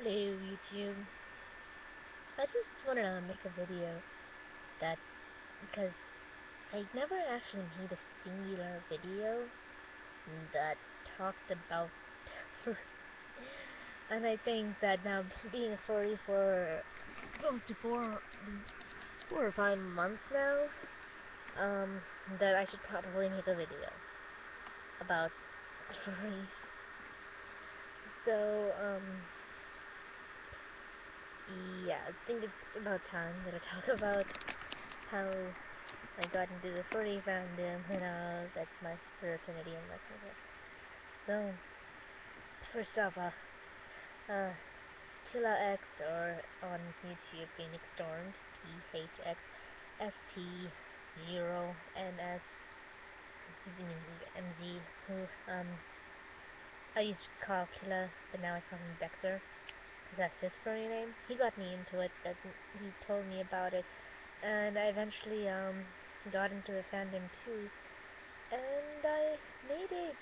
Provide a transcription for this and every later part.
Hello YouTube. I just wanted to make a video that because I never actually made a singular video that talked about furry. And I think that now being a furry for close to four or 5 months now, that I should probably make a video about furries. So, yeah, I think it's about time that I talk about how I got into the furry fandom and I was at my fur affinity and like that. So, first off, Killa X or on YouTube Phoenix Storms, PHXST0NS, MZ, who I used to call Killa, but now I call him Bexer, because that's his furry name. He got me into it, he told me about it, and I eventually got into the fandom too, and I made a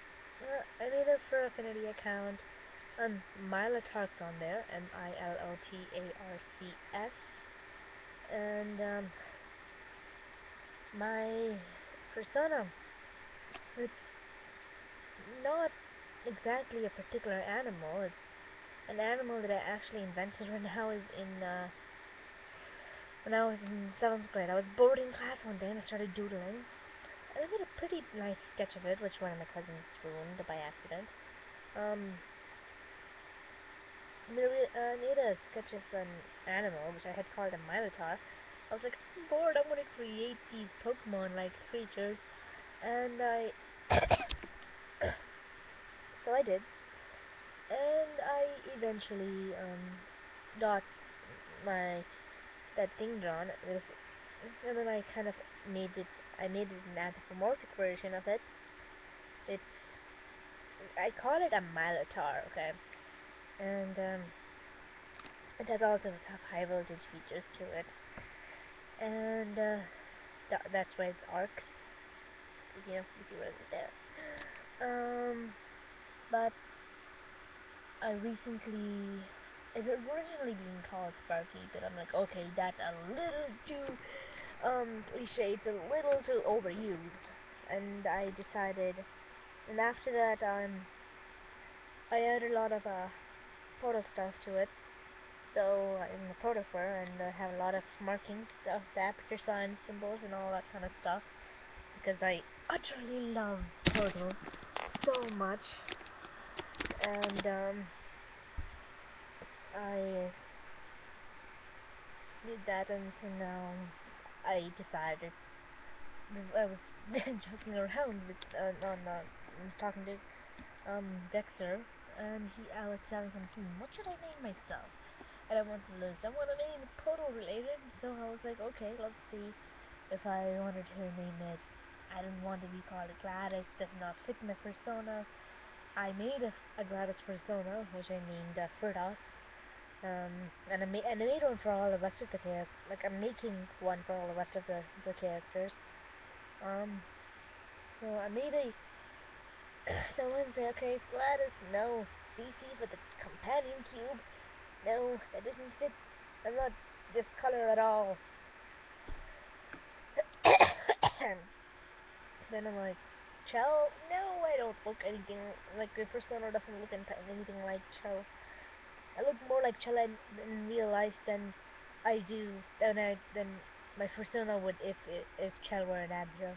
fur affinity account on Milotarcs on there, Millotarcs, and my persona, it's not exactly a particular animal, it's an animal that I actually invented when I was in 7th grade. I was bored in class one day and I started doodling, and I made a pretty nice sketch of it, which one of my cousins ruined by accident. I made a sketch of an animal, which I had called a Milotar. I was like, I'm bored, I'm gonna create these Pokemon-like creatures, and so I did, and I eventually, got that thing drawn, and then I kind of I made it an anthropomorphic version of it. I call it a Milotar, okay? And it has all sorts of high voltage features to it, and that's why it's arcs. You see what is there. But I recently, it was originally being called Sparky, but I'm like, okay, that's a little too cliche. It's a little too overused, and I decided. And after that, I added a lot of portal stuff to it. So I'm a PortalFur, and I have a lot of markings of the aperture signs, symbols, and all that kind of stuff, because I utterly love Portal so much. And I did that, and so now I decided. I was joking around with I was talking to Dexter, and I was telling him, what should I name myself? And I wanted to list. I want to name it Portal related, so I was like, okay, let's see if I wanted to name it. I didn't want to be called a Gladys, does not fit my persona. I made a Gladys persona, which I named Furdos. And I made one for all the rest of the characters. Like, I'm making one for all the rest of the characters. So I made a. Someone say, okay, Gladys, no. CC for the companion cube. No, that doesn't fit. I'm not this color at all. Then I'm like, Chell? No, I don't look anything like my persona doesn't look anything like Chell. I look more like Chell in real life than I do than my persona would if Chell were an Abzro.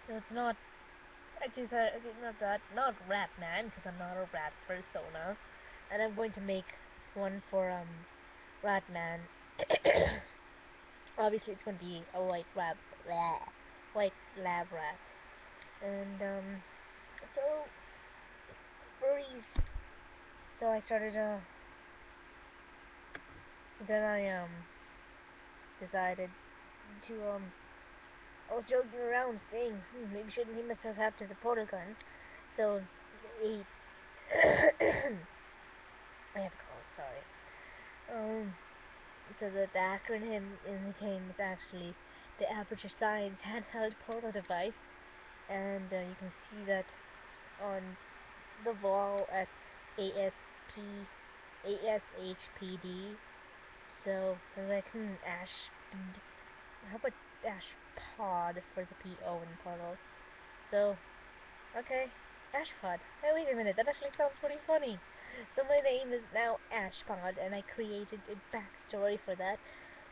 So it's not. Actually, not Ratman, because I'm not a rat persona, and I'm going to make one for Ratman. Obviously, it's going to be a white lab rat, and so furries. So I started so then I decided to I was joking around saying, maybe shouldn't name myself after the portal gun. So I have a cold, sorry. So the acronym in the game is actually the Aperture Science Handheld Portal Device, and you can see that on the vowel as ASP, ASHPD. So I was like, Ashpod. How about Ashpod for the PO in Portal? So, okay, Ashpod. Hey, wait a minute, that actually sounds pretty funny. So my name is now Ashpod, and I created a backstory for that.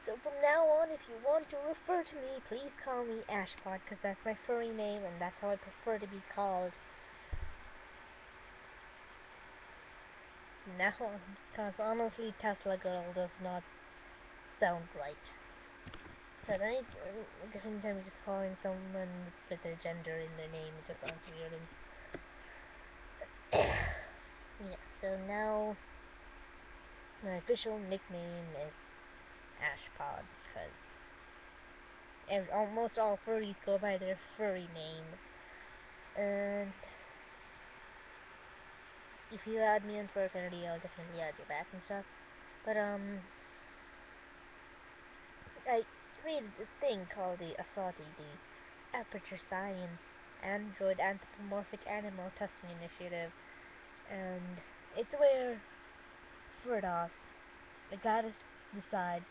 So from now on, if you want to refer to me, please call me Ashpod, because that's my furry name, and that's how I prefer to be called. Now, because honestly, Tesla Girl does not sound right. Tonight, every time you're just calling someone with their gender in their name, it just sounds weird. And yeah, so now my official nickname is Ashpod, because almost all furries go by their furry name. And if you add me on Furfinity, I'll definitely add you back and stuff. But I created this thing called the ASATI, the Aperture Science Android Anthropomorphic Animal Testing Initiative, and it's where Furdos, the goddess, decides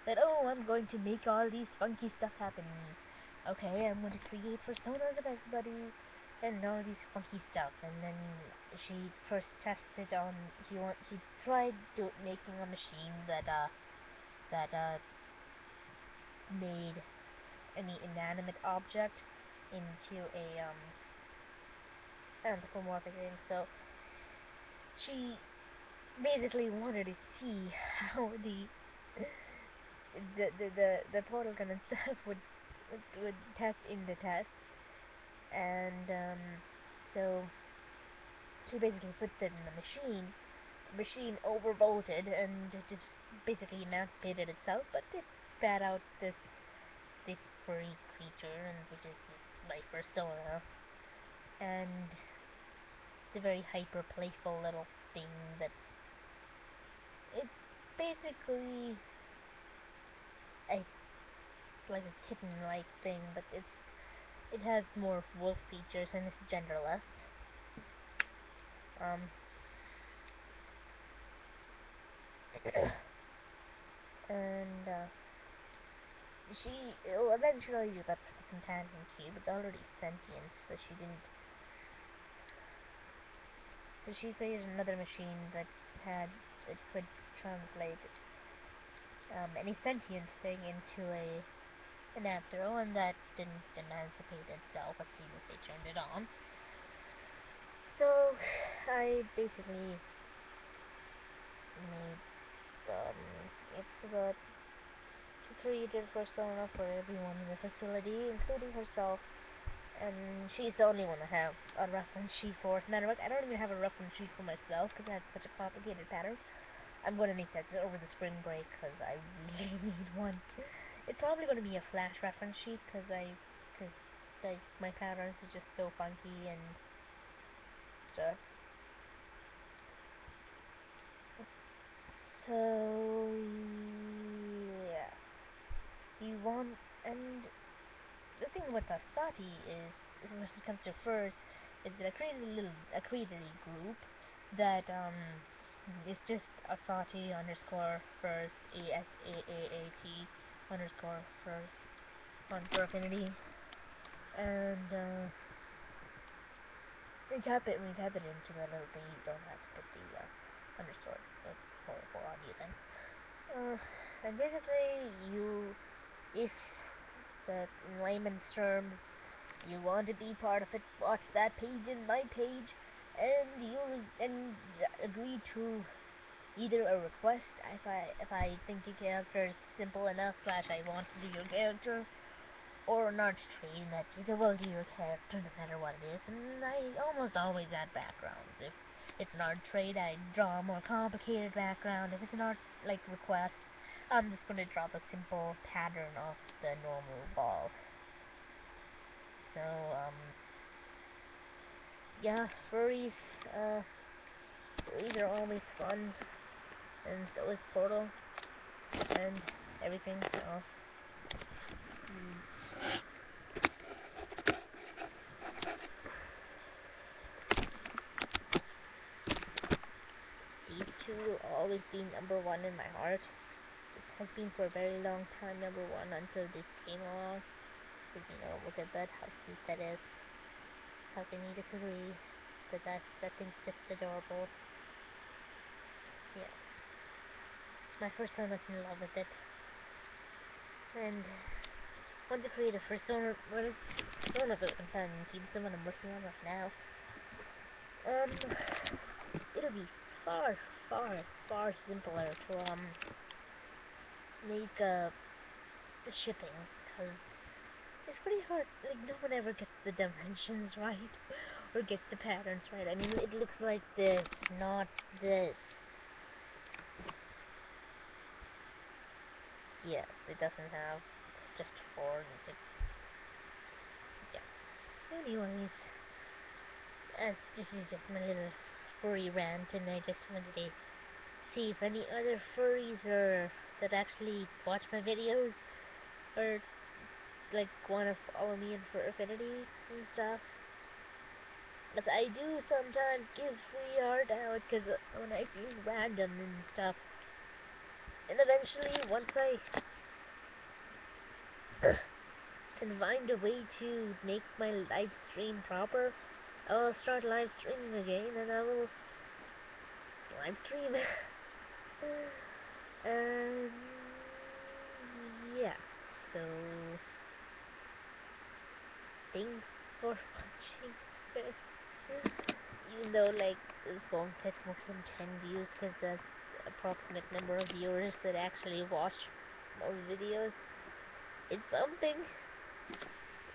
that, oh, I'm going to make all these funky stuff happen. Okay, I'm going to create personas of everybody and all these funky stuff. And then she first tested on, she tried making a machine that made any inanimate object into a anthropomorphic thing. So she basically wanted to see how the portal gun itself would test in the tests, and so she basically put it in the machine. The machine overvolted and it just basically emancipated itself, but it spat out this furry creature, and which is my persona, and it's a very hyper playful little thing it's basically like a kitten-like thing, but it has more wolf features and it's genderless. And she eventually got the companion cube. It's already sentient, so she didn't. So she created another machine that could translate any sentient thing into an anthro, and that didn't emancipate itself as soon as they turned it on. So I basically made it's about to create a persona for everyone in the facility, including herself, and she's the only one I have a reference sheet for. As a matter of fact, I don't even have a reference sheet for myself because I have such a complicated pattern. I'm going to make that over the spring break because I really need one. It's probably going to be a Flash reference sheet because my patterns are just so funky and stuff. So yeah, and the thing with ASATI is, when it comes to furs, is that I created a group that is just ASATI _ furs, ASAAAT _ furs on Furfinity, and we tap it into the little thing. You don't have to put the underscore for audio then. And basically, if in layman's terms, you want to be part of it, watch that page and my page, and you'll agree to either a request if I think your character is simple enough / I want to do your character, or an art trade that will do your character no matter what it is. And I almost always add backgrounds. If it's an art trade, I draw a more complicated background. If it's an art request, I'm just going to draw the simple pattern of the normal ball. So yeah, furries are always fun, and so is Portal and everything else. will always be number one in my heart. This has been for a very long time number one until this came along. Because, you know, look at that, how cute that is. How can you disagree? That thing's just adorable. Yes. My first son was in love with it. And want to create a first owner, well, I don't know if it's companion team, someone I'm working on right now. It'll be far simpler to make the shippings, cause it's pretty hard. Like, no one ever gets the dimensions right or gets the patterns right. I mean, it looks like this, not this. Yes, it doesn't have just four. Yeah. Anyways, as this is just my little furry rant, and I just wanted to see if any other furries that actually watch my videos or like want to follow me in Fur Affinity and stuff. But I do sometimes give free art out because when I feel random and stuff. And eventually, once I can find a way to make my live stream proper, I'll start live streaming again, and I will live stream. And yeah, so thanks for watching this. Even though like this won't hit more than 10 views, because that's the approximate number of viewers that actually watch more videos. It's something.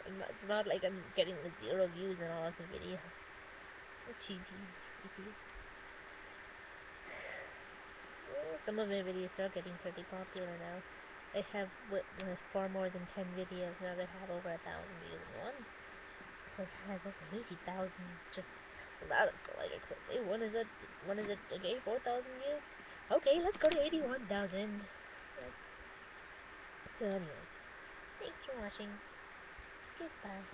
It's not like I'm getting the 0 views on all of the videos. 2 views, 3 views. Well, some of my videos are getting pretty popular now. I have far more than 10 videos now that have over 1,000 views. One has over 80,000. Just that escalated quickly. When is it okay? 4,000 views? Okay, let's go to 81,000. So anyways, thanks for watching. Goodbye.